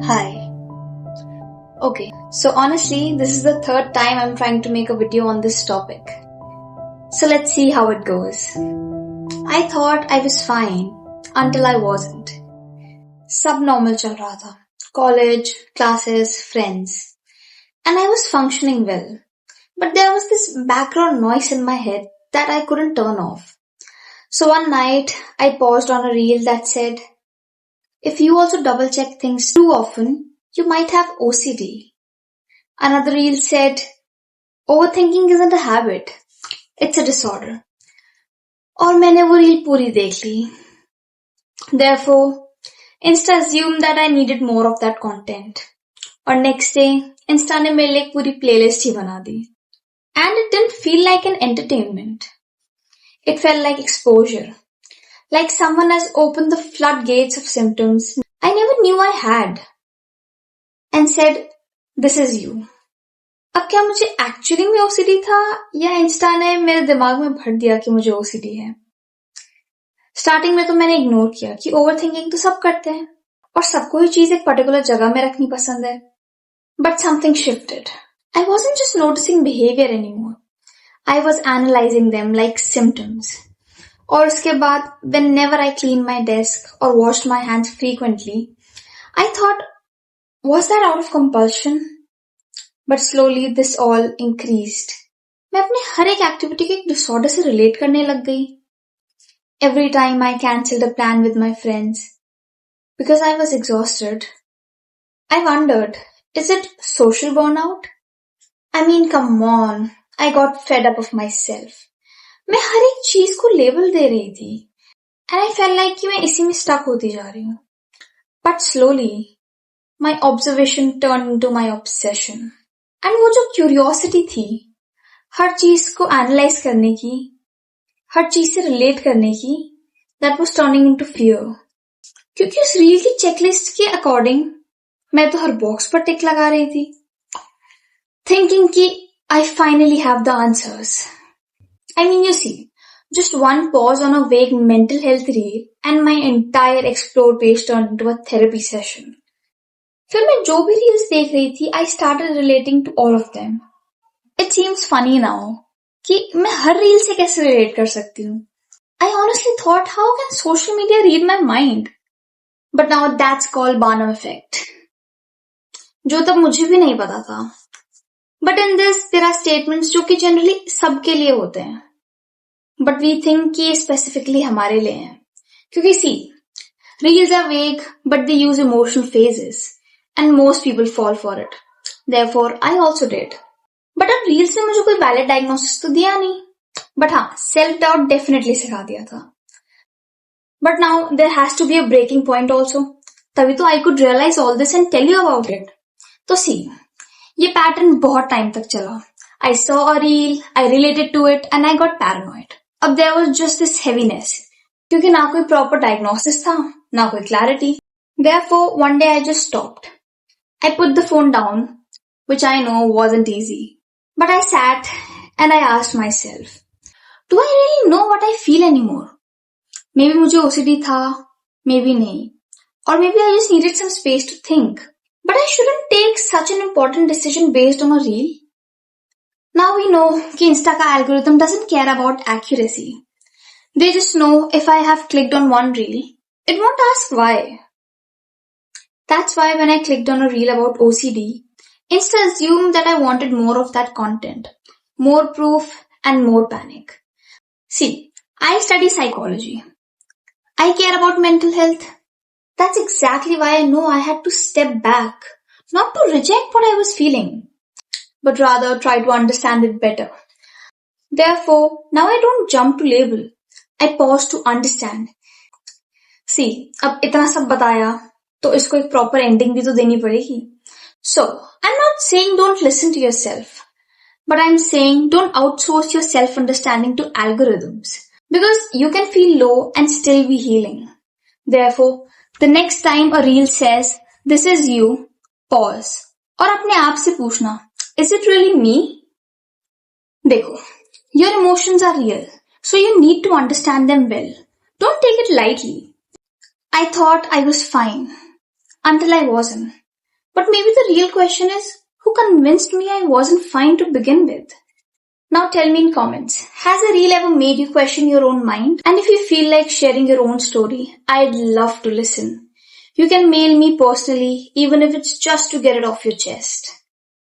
Hi. Okay, so honestly, this is the third time I'm trying to make a video on this topic. So let's see how it goes. I thought I was fine until I wasn't. Subnormal chal raha tha. College, classes, friends. And I was functioning well. But there was this background noise in my head that I couldn't turn off. So one night, I paused on a reel that said, if you also double check things too often, you might have OCD. Another reel said, overthinking isn't a habit, it's a disorder. और मैंने वो reel पूरी देख ली. Therefore, Insta assumed that I needed more of that content. और next day, Insta ने मेरे लिए एक पूरी playlist ही बना दी. And it didn't feel like an entertainment. It felt like exposure. Like someone has opened the floodgates of symptoms I never knew I had. And said, this is you. अब क्या मुझे actually में OCD था या Insta ने मेरे दिमाग में भर दिया कि मुझे ओसीडी है. स्टार्टिंग में तो मैंने इग्नोर किया कि ओवरथिंकिंग तो सब करते हैं और सबको ही चीज एक पर्टिकुलर जगह में रखनी पसंद है. But something shifted. I wasn't just noticing behaviour anymore. I was analysing them like symptoms. और उसके बाद whenever I clean my desk और washed my hands frequently, I thought, was that out of compulsion? But slowly this all increased. मैं अपने हर एक activity को एक disorder से रिलेट करने लग गई. Every time I cancelled a plan with my friends because I was exhausted, I wondered, is it social burnout? I mean, come on, I got fed up of myself. मैं हर एक चीज को label दे रही थी and I felt like कि मैं इसी में स्टक होती जा रही हूँ. But slowly, my observation turned into my obsession. And वो जो क्यूरियोसिटी थी हर चीज को एनालाइज करने की, हर चीज से रिलेट करने की, that was turning into fear. क्योंकि उस रील की चेकलिस्ट के अकॉर्डिंग मैं तो हर बॉक्स पर टिक लगा रही थी, थिंकिंग कि I finally have the answers. I mean, you see, just one pause on a vague mental health reel and my entire explore page turned into a therapy session. फिर मैं जो भी रील्स देख रही थी, I started relating to all of them. It seems funny now कि मैं हर reel से कैसे रिलेट कर सकती हूँ. I honestly thought, how can social media read my mind? But now that's called Barnum effect, जो तब मुझे भी नहीं पता था. But in this there are statements जो कि जनरली सबके लिए होते हैं, बट वी थिंक कि ये स्पेसिफिकली हमारे लिए हैं. क्योंकि सी, रील्स आर वेग but they use emotional phases and most people fall for it. Therefore, I also did. But अब रील्स ने मुझे कोई वैलिड डायग्नोसिस तो दिया नहीं, बट हाँ, सेल्फ डाउट डेफिनेटली सिखा दिया था. But now there has to be a breaking point also, तभी तो I could realise all this and tell you about it. तो सी, ये पैटर्न बहुत टाइम तक चला. I saw a reel, I related to it and I got paranoid. अब there was just this heaviness, क्योंकि ना कोई प्रॉपर डायग्नोसिस था, ना कोई clarity. Therefore, one day I just stopped. I put the phone down, which I know wasn't easy. But I sat and I asked myself, do I really know what I feel anymore? Maybe मुझे OCD था, maybe नहीं. Or maybe I just needed some space to think. But I shouldn't take such an important decision based on a reel. Now we know कि Insta का algorithm doesn't care about accuracy. They just know if I have clicked on one reel, it won't ask why. That's why when I clicked on a reel about OCD, Insta assumed that I wanted more of that content, more proof and more panic. See, I study psychology. I care about mental health. That's exactly why I know I had to step back, not to reject what I was feeling, but rather try to understand it better. Therefore, now I don't jump to label. I pause to understand. See, अब इतना सब बताया, तो इसको एक proper ending भी तो देनी पड़ेगी. So I am not saying don't listen to yourself, but I am saying don't outsource your self understanding to algorithms, because you can feel low and still be healing. Therefore the next time a reel says this is you, pause और अपने आप से पूछना, is it really me? देखो, your emotions are real, so you need to understand them well. Don't take it lightly. I thought I was fine until I wasn't. But maybe the real question is, who convinced me I wasn't fine to begin with? Now tell me in comments, has a reel ever made you question your own mind? And if you feel like sharing your own story, I'd love to listen. You can mail me personally, even if it's just to get it off your chest.